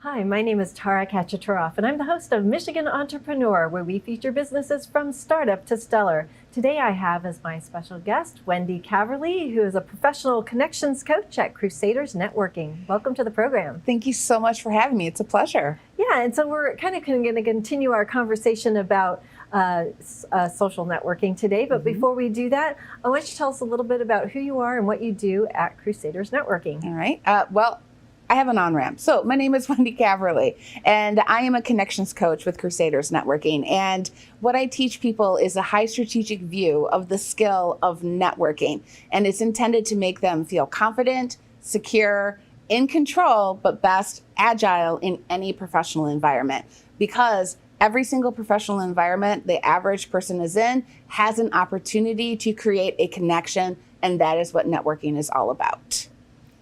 Hi, my name is Tara Kachataroff, and I'm the host of Michigan Entrepreneur, where we feature businesses from startup to stellar. Today I have as my special guest Wendy Caverly, who is a professional connections coach at Crusaders Networking. Welcome to the program. Thank you so much for having me. It's a pleasure. Yeah, and so we're kind of going to continue our conversation about social networking today. But before we do that, I want you to tell us a little bit about who you are and what you do at Crusaders Networking. All right. Well, I have an on-ramp. So my name is Wendy Caverly, and I am a connections coach with Crusaders Networking. And what I teach people is a high strategic view of the skill of networking. And it's intended to make them feel confident, secure, in control, but best agile in any professional environment. Because every single professional environment the average person is in has an opportunity to create a connection, and that is what networking is all about.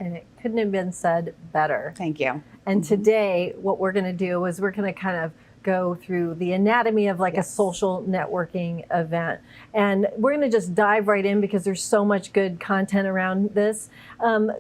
And it couldn't have been said better. Thank you. And today, what we're going to do is we're going to kind of go through the anatomy of like a social networking event. And we're going to just dive right in because there's so much good content around this.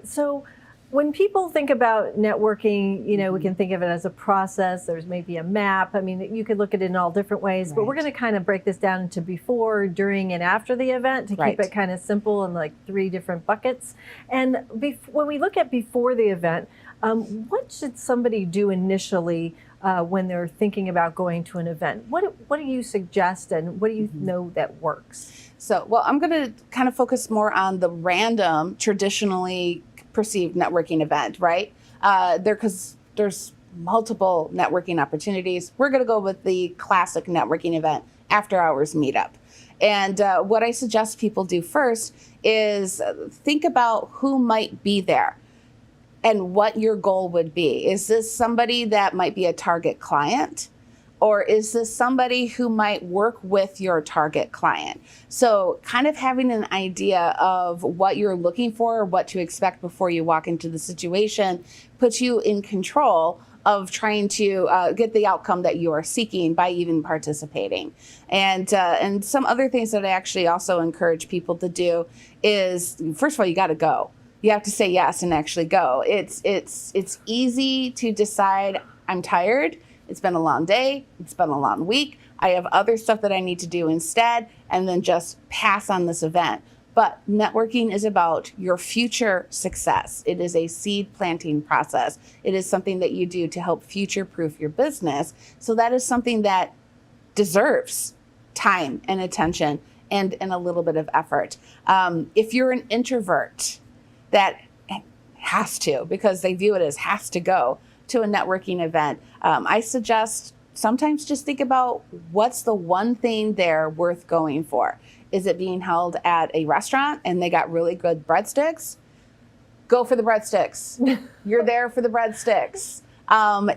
So when people think about networking, you know, we can think of it as a process. There's maybe a map. I mean, you could look at it in all different ways, but we're going to kind of break this down into before, during, and after the event to keep it kind of simple in like 3 different buckets. And when we look at before the event, what should somebody do initially when they're thinking about going to an event? What do you suggest, and what do you know that works? So, well, I'm going to kind of focus more on the random, traditionally perceived networking event, right? Because there's multiple networking opportunities. We're going to go with the classic networking event, after hours meetup. And what I suggest people do first is think about who might be there and what your goal would be. Is this somebody that might be a target client? Or is this somebody who might work with your target client? So kind of having an idea of what you're looking for, or what to expect before you walk into the situation, puts you in control of trying to get the outcome that you are seeking by even participating. And some other things that I actually also encourage people to do is, first of all, you got to go. You have to say yes and actually go. It's easy to decide, I'm tired. It's been a long day. It's been a long week. I have other stuff that I need to do instead, and then just pass on this event. But networking is about your future success. It is a seed planting process. It is something that you do to help future-proof your business. So that is something that deserves time and attention and a little bit of effort. If you're an introvert that has to, because they view it as has to go to a networking event, I suggest sometimes just think about what's the one thing there worth going for. Is it being held at a restaurant and they got really good breadsticks? Go for the breadsticks. You're there for the breadsticks.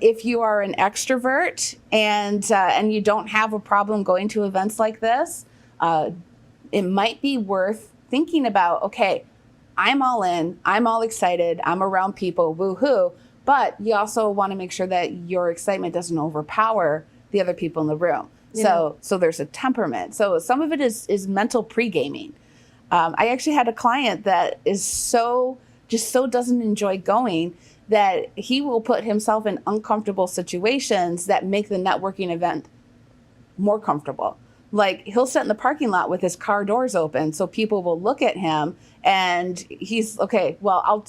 If you are an extrovert and you don't have a problem going to events like this, it might be worth thinking about, okay, I'm all in, I'm all excited, I'm around people, woohoo. But you also want to make sure that your excitement doesn't overpower the other people in the room. Yeah. So there's a temperament. So some of it is mental pre-gaming. I actually had a client that is so doesn't enjoy going that he will put himself in uncomfortable situations that make the networking event more comfortable. Like he'll sit in the parking lot with his car doors open so people will look at him and he's, okay, well, I'll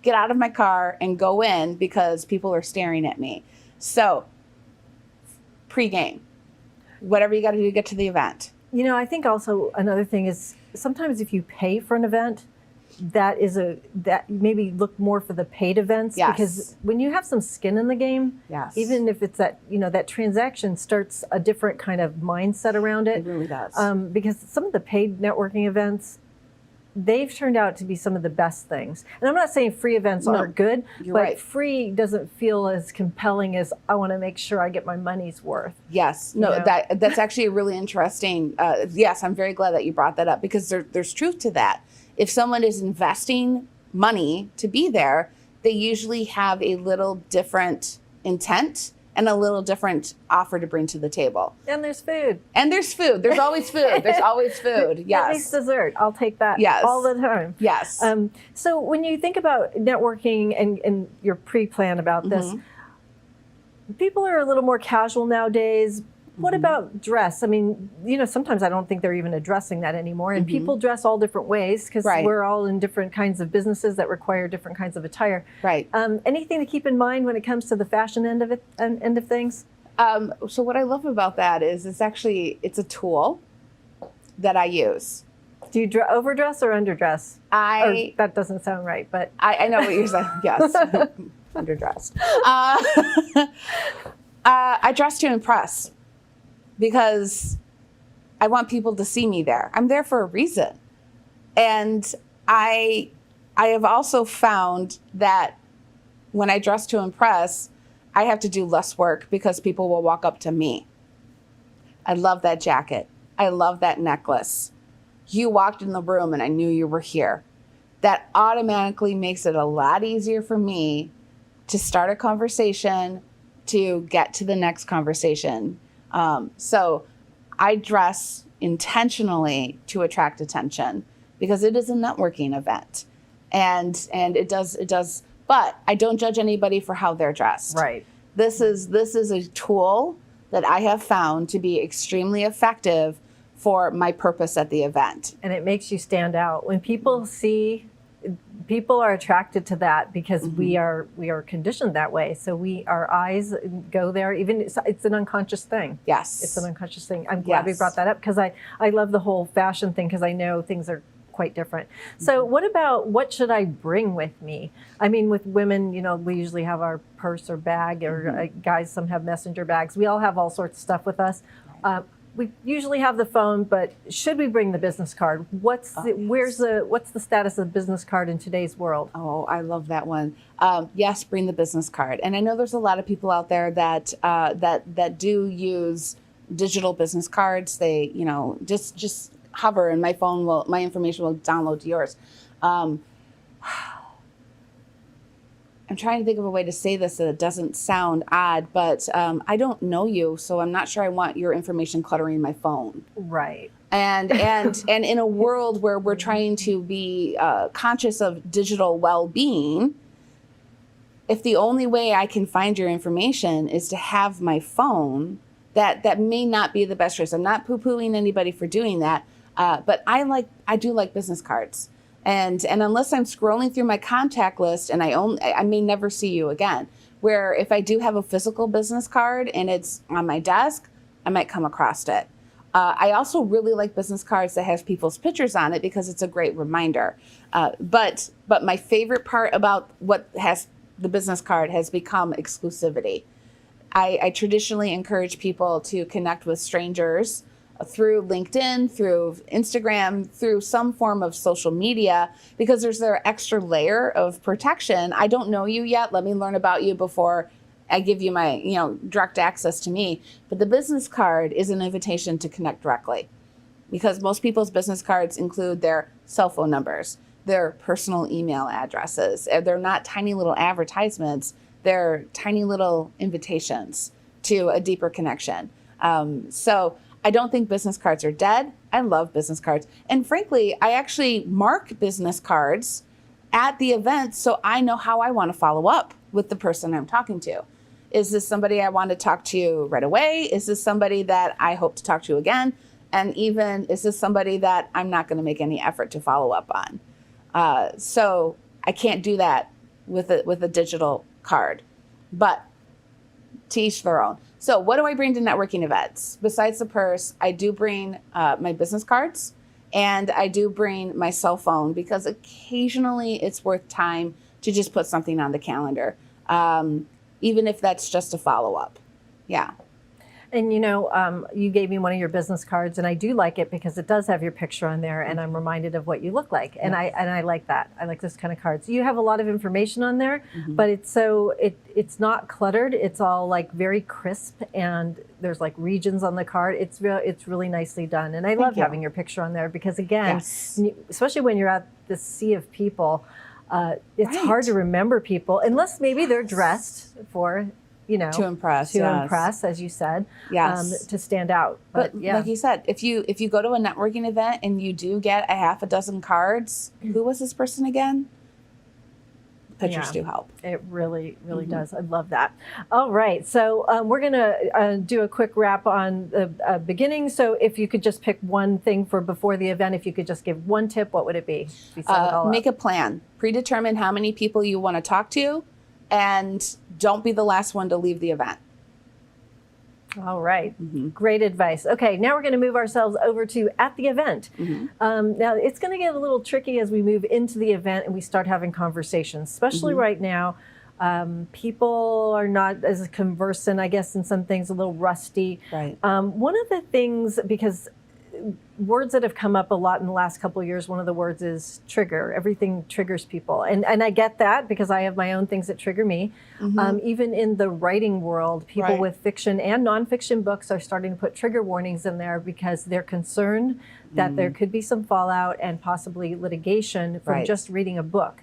get out of my car and go in because people are staring at me. So pre-game, whatever you got to do to get to the event. You know, I think also another thing is sometimes if you pay for an event, that maybe look more for the paid events. Yes. Because when you have some skin in the game, yes, even if it's that, you know, that transaction starts a different kind of mindset around it. It really does. Because some of the paid networking events, they've turned out to be some of the best things. And I'm not saying free events aren't good, but right. Free doesn't feel as compelling as I want to make sure I get my money's worth. Yes, no, you know? That's actually a really interesting, yes, I'm very glad that you brought that up because there's truth to that. If someone is investing money to be there, they usually have a little different intent and a little different offer to bring to the table. And there's food. And there's food. There's always food. There's always food. Yes. At least dessert. I'll take that. Yes. All the time. Yes. So when you think about networking and your pre-plan about this, People are a little more casual nowadays. What about dress? I mean, sometimes I don't think they're even addressing that anymore. And people dress all different ways because Right. we're all in different kinds of businesses that require different kinds of attire. Right. Anything to keep in mind when it comes to the fashion end of things? So what I love about that is it's a tool that I use. Do you overdress or underdress? Or that doesn't sound right, but I know what you're saying. Yes, underdressed. I dress to impress because I want people to see me there. I'm there for a reason, and I have also found that when I dress to impress, I have to do less work because people will walk up to me. I love that jacket. I love that necklace. You walked in the room and I knew you were here. That automatically makes it a lot easier for me to start a conversation, to get to the next conversation. So I dress intentionally to attract attention because it is a networking event. And it does, but I don't judge anybody for how they're dressed. right. This is a tool that I have found to be extremely effective for my purpose at the event. And it makes you stand out. When people people are attracted to that because we are conditioned that way. So our eyes go there. Even it's an unconscious thing. Yes. It's an unconscious thing. I'm glad we Yes. brought that up because I love the whole fashion thing because I know things are quite different. So what about what should I bring with me? I mean, with women, we usually have our purse or bag, or guys, some have messenger bags. We all have all sorts of stuff with us. We usually have the phone, but should we bring the business card? What's the status of the business card in today's world? Oh, I love that one. Yes, bring the business card. And I know there's a lot of people out there that do use digital business cards. They, just hover and my information will download to yours. I'm trying to think of a way to say this that it doesn't sound odd, but I don't know you, so I'm not sure I want your information cluttering my phone. Right. And in a world where we're trying to be conscious of digital well-being, if the only way I can find your information is to have my phone, that may not be the best choice. I'm not poo-pooing anybody for doing that, but I do like business cards. And unless I'm scrolling through my contact list and I may never see you again. Where if I do have a physical business card and it's on my desk, I might come across it. I also really like business cards that have people's pictures on it because it's a great reminder. But my favorite part about what has the business card has become exclusivity. I traditionally encourage people to connect with strangers through LinkedIn, through Instagram, through some form of social media, because there's their extra layer of protection. I don't know you yet. Let me learn about you before I give you my, direct access to me. But the business card is an invitation to connect directly because most people's business cards include their cell phone numbers, their personal email addresses. They're not tiny little advertisements. They're tiny little invitations to a deeper connection. So I don't think business cards are dead. I love business cards. And frankly, I actually mark business cards at the event so I know how I want to follow up with the person I'm talking to. Is this somebody I want to talk to right away? Is this somebody that I hope to talk to again? And even, is this somebody that I'm not going to make any effort to follow up on? So I can't do that with a digital card. But to each their own. So what do I bring to networking events? Besides the purse, I do bring my business cards and I do bring my cell phone because occasionally it's worth time to just put something on the calendar, even if that's just a follow-up. Yeah. And you gave me one of your business cards, and I do like it because it does have your picture on there, and I'm reminded of what you look like, and I like that. I like this kind of cards. You have a lot of information on there, but it's not cluttered. It's all like very crisp, and there's like regions on the card. It's really nicely done, and I love having your picture on there because again, especially when you're at the sea of people, it's hard to remember people unless maybe they're dressed for. To impress, impress, as you said, to stand out. But like you said, if you go to a networking event and you do get a half a dozen cards, who was this person again? pictures Yeah. do help. It really, really does. I love that. All right. So we're going to do a quick wrap on the beginning. So if you could just pick one thing for before the event, if you could just give one tip, what would it be? We sum it all Make up. a plan. Predetermine how many people you want to talk to, and don't be the last one to leave the event. All right. Great advice. Okay, now we're going to move ourselves over to at the event. Now, it's going to get a little tricky as we move into the event and we start having conversations, especially right now. People are not as conversant, I guess, in some things, a little rusty. Right. One of the things, because words that have come up a lot in the last couple of years, one of the words is trigger. Everything triggers people. And I get that because I have my own things that trigger me. Even in the writing world, people with fiction and nonfiction books are starting to put trigger warnings in there because they're concerned that there could be some fallout and possibly litigation from just reading a book.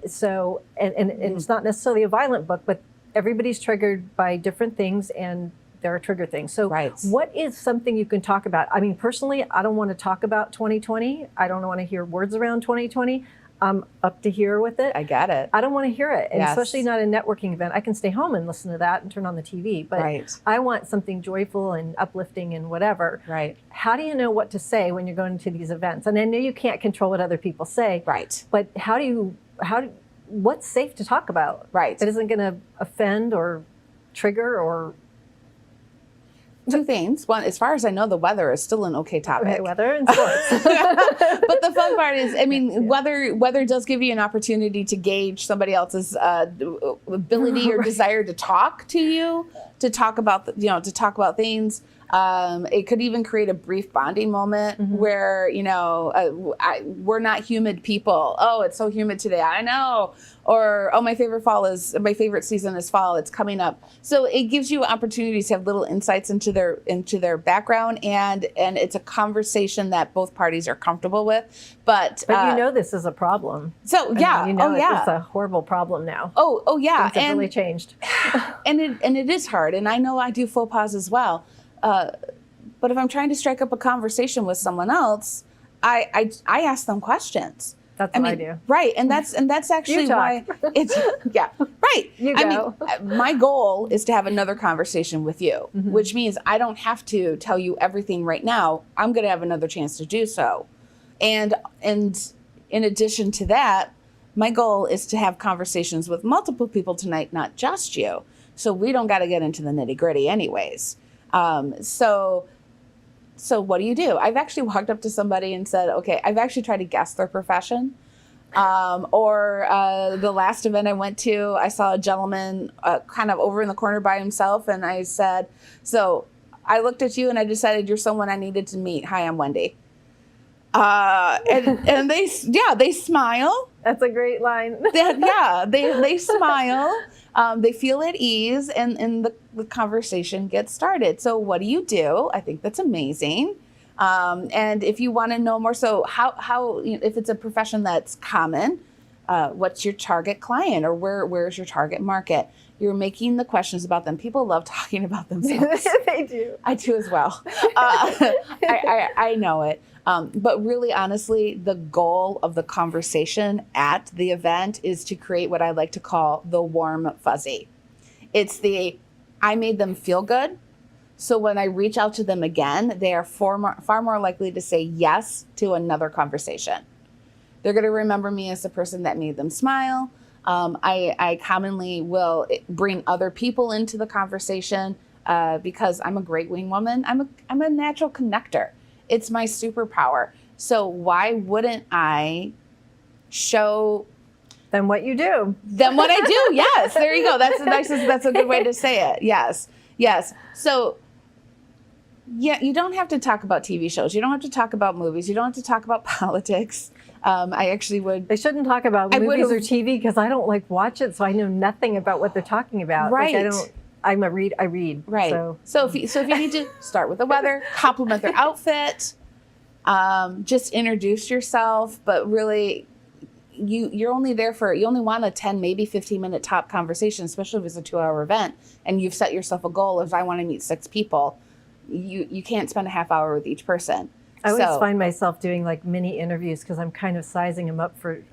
So, and it's not necessarily a violent book, but everybody's triggered by different things, and there are trigger things. So what is something you can talk about? I mean, personally, I don't want to talk about 2020. I don't want to hear words around 2020. I'm up to here with it. I get it. I don't want to hear it, and especially not a networking event. I can stay home and listen to that and turn on the TV, but I want something joyful and uplifting and whatever. How do you know what to say when you're going to these events? And I know you can't control what other people say. But what's safe to talk about? That isn't going to offend or trigger or... Two things. One, as far as I know, the weather is still an okay topic. Okay, weather and sports. But the fun part is, I mean, weather does give you an opportunity to gauge somebody else's ability or desire to talk to you, to talk about to talk about things. It could even create a brief bonding moment where, we're not humid people. Oh, it's so humid today. I know. Or, oh, my favorite season is fall. It's coming up. So it gives you opportunities to have little insights into their background, and it's a conversation that both parties are comfortable with. But this is a problem. So It's a horrible problem now. Oh yeah. Things have really changed. and it is hard. And I know I do faux pas as well. But if I'm trying to strike up a conversation with someone else, I ask them questions. That's what I do. Right. And that's actually why it's, right. You go. I mean, my goal is to have another conversation with you, which means I don't have to tell you everything right now. I'm going to have another chance to do so. And in addition to that, my goal is to have conversations with multiple people tonight, not just you. So we don't got to get into the nitty gritty anyways. So what do? I've actually walked up to somebody and said, okay, I've actually tried to guess their profession. Or the last event I went to, I saw a gentleman kind of over in the corner by himself. And I said, so I looked at you and I decided you're someone I needed to meet. Hi, I'm Wendy. And they smile. That's a great line. They smile. They feel at ease, and the conversation gets started. So what do? I think that's amazing. And if you want to know more, so how if it's a profession that's common, what's your target client, or where's your target market? You're making the questions about them. People love talking about themselves. They do. I do as well. I know it. But really, honestly, the goal of the conversation at the event is to create what I like to call the warm fuzzy. It's I made them feel good. So when I reach out to them again, they are far more likely to say yes to another conversation. They're going to remember me as the person that made them smile. I commonly will bring other people into the conversation because I'm a great wing woman. I'm a natural connector. It's my superpower. So why wouldn't I show them what you do? Them what I do. Yes. There you go. That's a good way to say it. Yes. So you don't have to talk about TV shows. You don't have to talk about movies. You don't have to talk about politics. I actually would. They shouldn't talk about movies or TV because I don't watch it, so I know nothing about what they're talking about. Right. I read. Right. So if you need to start with the weather, compliment their outfit, just introduce yourself, but really you're only there you only want a 10, maybe 15-minute top conversation, especially if it's a 2-hour event and you've set yourself a goal of I want to meet 6 people. You can't spend a half hour with each person. I always find myself doing like mini interviews because I'm kind of sizing them up for,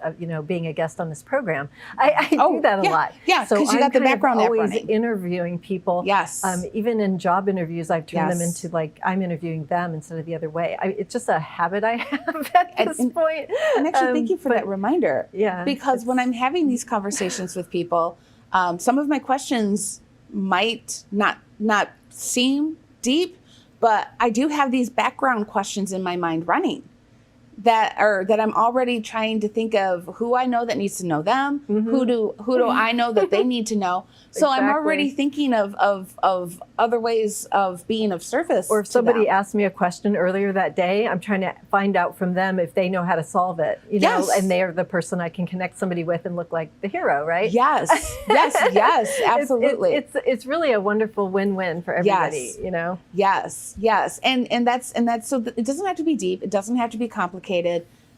being a guest on this program. I do that a lot. Yeah, because you got the background always running. Interviewing people. Yes. Even in job interviews, I've turned them Yes. into like I'm interviewing them instead of the other way. It's just a habit I have at this point. And actually, thank you for that reminder. Yeah. Because when I'm having these conversations with people, some of my questions might not seem deep, but I do have these background questions in my mind running that I'm already trying to think of who I know that needs to know them, who do I know that they need to know. So I'm already thinking of other ways of being of service. Or if somebody asked me a question earlier that day, I'm trying to find out from them if they know how to solve it, and they're the person I can connect somebody with and look like the hero, right? Yes, absolutely. It's really a wonderful win-win for everybody, Yes. And that's so it doesn't have to be deep. It doesn't have to be complicated.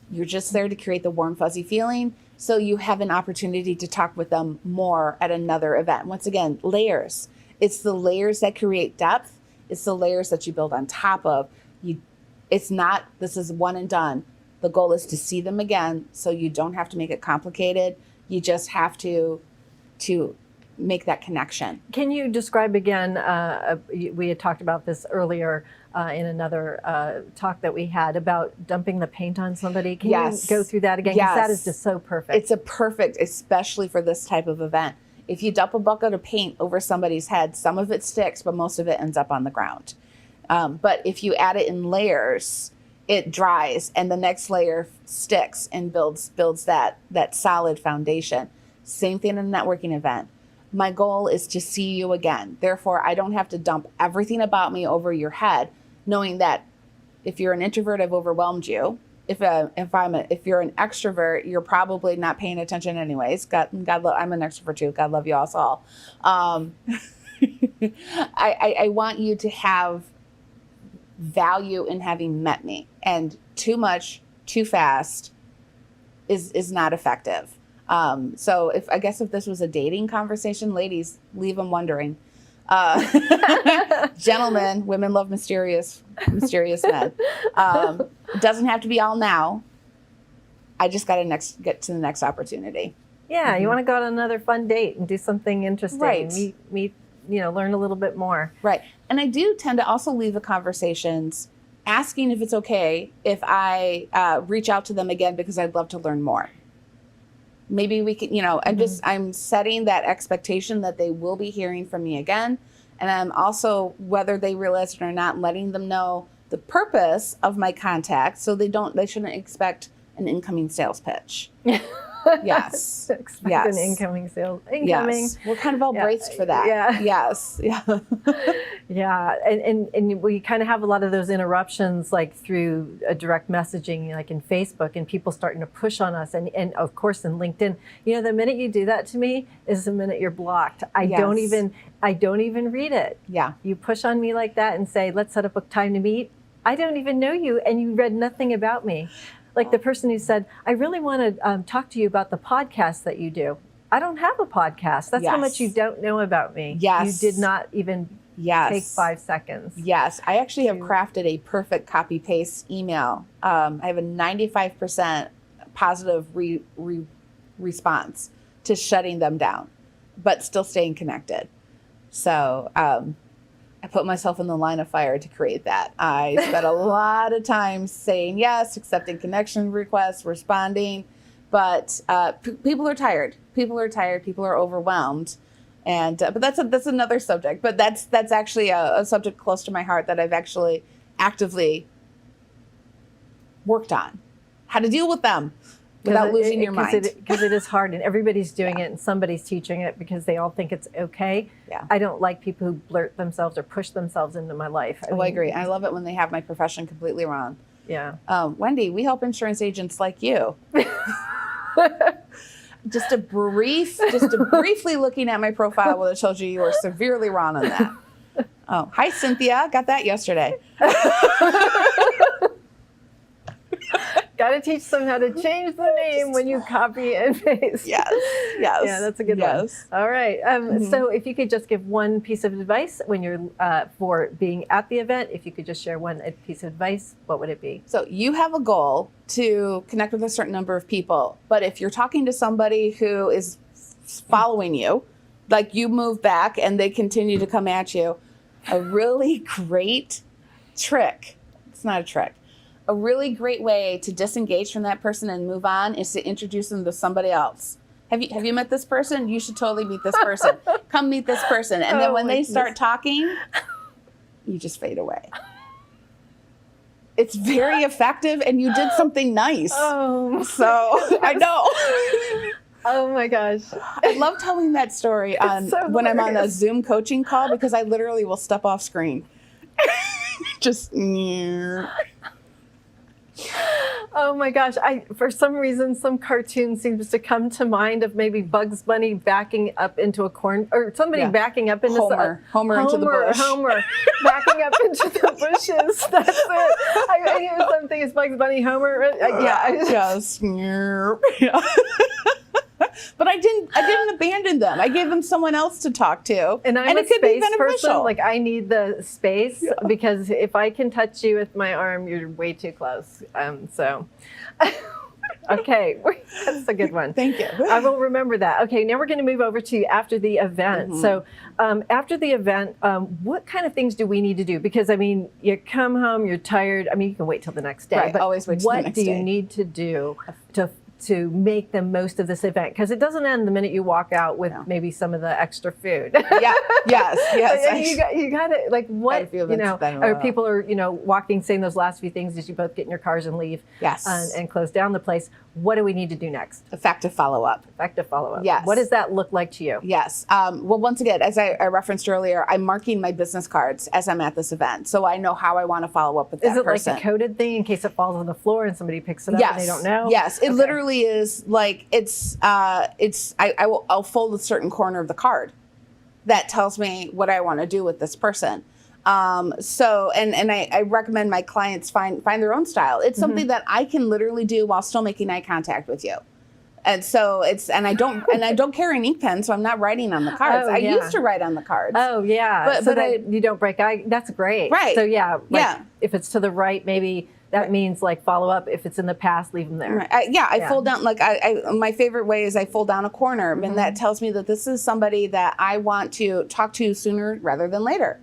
You're just there to create the warm, fuzzy feeling. So you have an opportunity to talk with them more at another event. Once again, layers. It's the layers that create depth. It's the layers that you build on top of. It's not, this is one and done. The goal is to see them again, so you don't have to make it complicated. You just have to make that connection. Can you describe again, we had talked about this earlier in another talk that we had about dumping the paint on somebody. Can you go through that again? Because that is just so perfect. It's a perfect, especially for this type of event. If you dump a bucket of paint over somebody's head, some of it sticks, but most of it ends up on the ground. But if you add it in layers, it dries and the next layer sticks and builds that solid foundation. Same thing in a networking event. My goal is to see you again. Therefore, I don't have to dump everything about me over your head, knowing that if you're an introvert, I've overwhelmed you. If you're an extrovert, you're probably not paying attention anyways. I'm an extrovert too. God love you us all. I want you to have value in having met me, and too much, too fast is not effective. So if this was a dating conversation, ladies, leave them wondering. Gentlemen, women love mysterious men. It doesn't have to be all now. I just got to get to the next opportunity. Yeah, you want to go on another fun date and do something interesting. Right. Meet, learn a little bit more. Right. And I do tend to also leave the conversations asking if it's okay if I reach out to them again because I'd love to learn more. Maybe we can, I'm setting that expectation that they will be hearing from me again. And I'm also, whether they realize it or not, letting them know the purpose of my contact so they shouldn't expect an incoming sales pitch. Yes. An incoming sales. Yes. We're kind of all braced for that. Yeah. Yes. Yeah. Yeah. And we kind of have a lot of those interruptions like through a direct messaging, like in Facebook, and people starting to push on us. And of course in LinkedIn, the minute you do that to me is the minute you're blocked. I don't even read it. Yeah. You push on me like that and say, let's set up a time to meet. I don't even know you and you read nothing about me. Like the person who said, I really want to talk to you about the podcast that you do. I don't have a podcast. That's how much you don't know about me. Yes. You did not even take 5 seconds. Yes. I actually have crafted a perfect copy paste email. I have a 95% positive response to shutting them down, but still staying connected. So I put myself in the line of fire to create that. I spent a lot of time saying yes, accepting connection requests, responding, but people are tired. People are overwhelmed, and but that's another subject. But that's actually a subject close to my heart that I've actually actively worked on, how to deal with them without losing your mind. Because it is hard, and everybody's doing it, and somebody's teaching it because they all think it's okay. Yeah. I don't like people who blurt themselves or push themselves into my life. I agree. I love it when they have my profession completely wrong. Yeah. Wendy, we help insurance agents like you. Just briefly looking at my profile would have told you were severely wrong on that. Oh, hi, Cynthia. Got that yesterday. Got to teach them how to change the name when you copy and paste. Yes. Yeah, that's a good one. All right. So if you could just give one piece of advice when you're for being at the event, if you could just share one piece of advice, what would it be? So you have a goal to connect with a certain number of people, but if you're talking to somebody who is following you, like you move back and they continue to come at you, a really great trick, it's not a trick, a really great way to disengage from that person and move on is to introduce them to somebody else. Have you met this person? You should totally meet this person. Come meet this person. And then when they start talking, you just fade away. It's very effective, and you did something nice. Oh, so I know. Oh my gosh. I love telling that story on when I'm on a Zoom coaching call because I literally will step off screen. Just oh my gosh. For some reason, some cartoon seems to come to mind of maybe Bugs Bunny backing up into a corn, or somebody backing up into Homer into the bush. Homer backing up into the bushes. That's it. I knew something is Bugs Bunny, Homer. Just yeah. But I didn't abandon them. I gave them someone else to talk to. And I'm a space person. Like, I need the space because if I can touch you with my arm, you're way too close. So, okay, that's a good one. Thank you. I will remember that. Okay, now we're going to move over to after the event. So, after the event, what kind of things do we need to do? Because, I mean, you come home, you're tired. I mean, you can wait till the next day. Right, but always wait till the next day. What do you need to do to make the most of this event? Because it doesn't end the minute you walk out with maybe some of the extra food. Yes. You got to, like, what, or people are, walking, saying those last few things as you both get in your cars and leave. Yes. And close down the place. What do we need to do next? Effective follow-up. Yes. What does that look like to you? Yes. Well, once again, as I referenced earlier, I'm marking my business cards as I'm at this event. So I know how I want to follow up with that person. Is it like a coded thing in case it falls on the floor and somebody picks it up and they don't know? Yes. It literally is like, I'll fold a certain corner of the card that tells me what I want to do with this person. So I recommend my clients find their own style. It's something that I can literally do while still making eye contact with you. And so I don't carry an ink pen, so I'm not writing on the cards. I used to write on the cards. Oh yeah. But you don't break eye. That's great. Right. So yeah. If it's to the right, maybe that means like follow up. If it's in the past, leave them there. Right. I fold down, like my favorite way is I fold down a corner, and that tells me that this is somebody that I want to talk to sooner rather than later.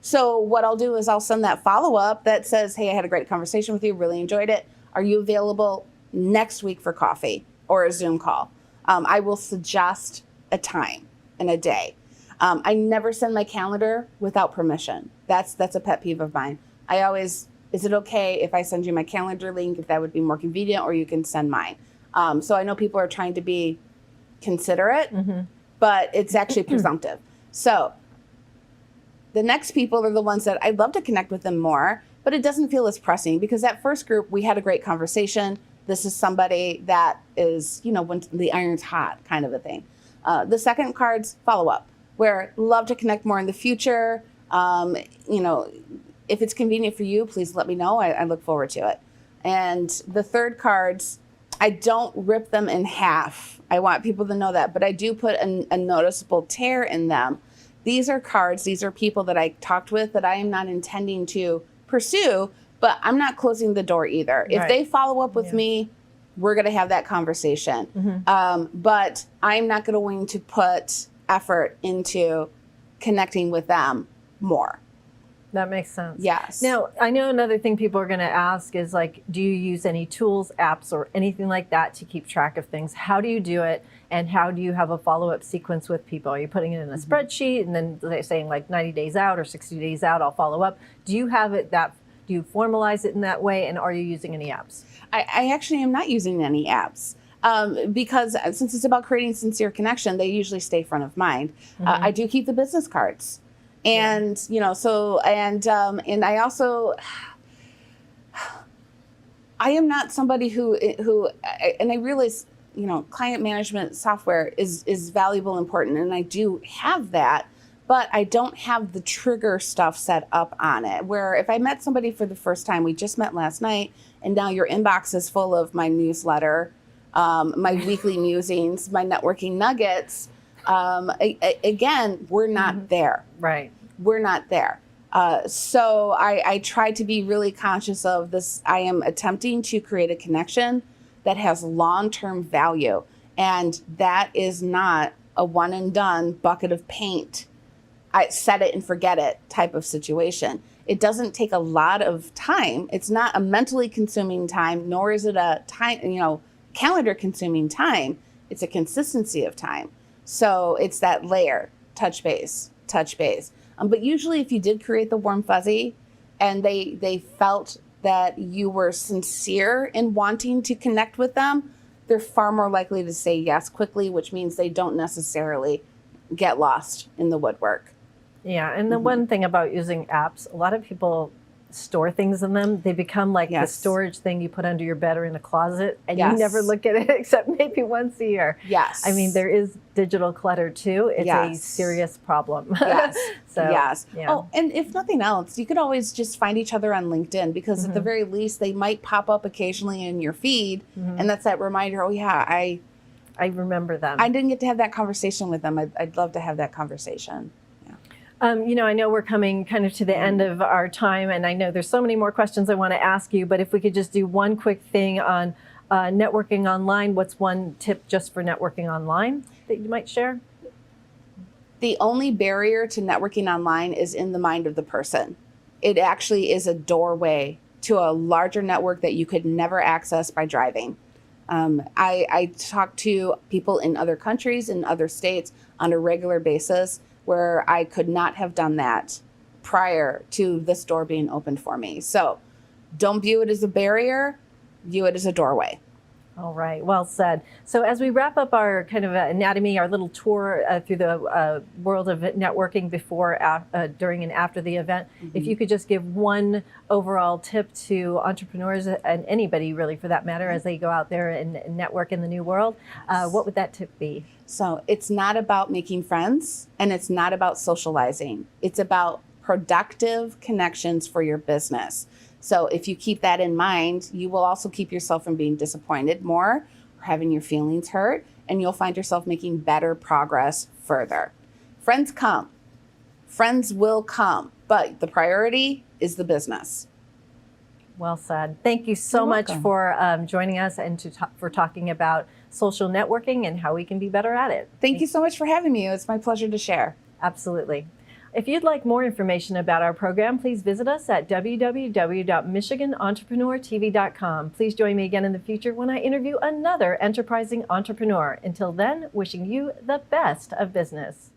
So what I'll do is I'll send that follow-up that says, hey, I had a great conversation with you, really enjoyed it. Are you available next week for coffee or a Zoom call? I will suggest a time and a day. I never send my calendar without permission. That's a pet peeve of mine. I always, is it okay if I send you my calendar link, if that would be more convenient, or you can send mine? So I know people are trying to be considerate, but it's actually presumptive. So the next people are the ones that I'd love to connect with them more, but it doesn't feel as pressing because that first group, we had a great conversation. This is somebody that is, when the iron's hot kind of a thing. The second card's follow up, where love to connect more in the future. If it's convenient for you, please let me know. I look forward to it. And the third cards, I don't rip them in half. I want people to know that, but I do put a noticeable tear in them. These are cards, these are people that I talked with that I am not intending to pursue, but I'm not closing the door either. If they follow up with me, we're going to have that conversation. But I'm not going to put effort into connecting with them more. That makes sense. Yes. Now, I know another thing people are going to ask is like, do you use any tools, apps, or anything like that to keep track of things? How do you do it? And how do you have a follow-up sequence with people? Are you putting it in a spreadsheet and then they're saying like 90 days out or 60 days out, I'll follow up? Do you have it do you formalize it in that way? And are you using any apps? I actually am not using any apps. Because since it's about creating sincere connection, they usually stay front of mind. I do keep the business cards. And, and I also, I am not somebody who, and I realize, client management software is valuable and important, and I do have that, but I don't have the trigger stuff set up on it. Where if I met somebody for the first time, we just met last night, and now your inbox is full of my newsletter, my weekly musings, my networking nuggets. Again, we're not there. Right. We're not there. So I try to be really conscious of this. I am attempting to create a connection that has long-term value. And that is not a one and done bucket of paint. I set it and forget it type of situation. It doesn't take a lot of time. It's not a mentally consuming time, nor is it a time, calendar consuming time. It's a consistency of time. So it's that layer, touch base. But usually if you did create the warm fuzzy and they felt that you were sincere in wanting to connect with them, they're far more likely to say yes quickly, which means they don't necessarily get lost in the woodwork. Yeah, and the one thing about using apps, a lot of people store things in them. They become like the storage thing you put under your bed or in a closet, and you never look at it except maybe once a year. Yes. I mean, there is digital clutter too. It's a serious problem. Yes. Yeah. Oh, and if nothing else, you could always just find each other on LinkedIn, because at the very least, they might pop up occasionally in your feed, and that's that reminder, oh yeah, I remember them. I didn't get to have that conversation with them. I'd love to have that conversation. I know we're coming kind of to the end of our time, and I know there's so many more questions I want to ask you, but if we could just do one quick thing on networking online, what's one tip just for networking online that you might share? The only barrier to networking online is in the mind of the person. It actually is a doorway to a larger network that you could never access by driving. I talk to people in other countries, in other states on a regular basis, where I could not have done that prior to this door being opened for me. So don't view it as a barrier, view it as a doorway. All right, well said. So as we wrap up our kind of anatomy, our little tour through the world of networking before, during, and after the event, if you could just give one overall tip to entrepreneurs and anybody really for that matter as they go out there and network in the new world, what would that tip be? So it's not about making friends, and it's not about socializing. It's about productive connections for your business. So if you keep that in mind, you will also keep yourself from being disappointed more or having your feelings hurt, and you'll find yourself making better progress further. Friends come. Friends will come, but the priority is the business. Well said. Thank you so much for joining us and for talking about social networking and how we can be better at it. Thank you so much for having me. It's my pleasure to share. Absolutely. If you'd like more information about our program, please visit us at www.michiganentrepreneurtv.com. Please join me again in the future when I interview another enterprising entrepreneur. Until then, wishing you the best of business.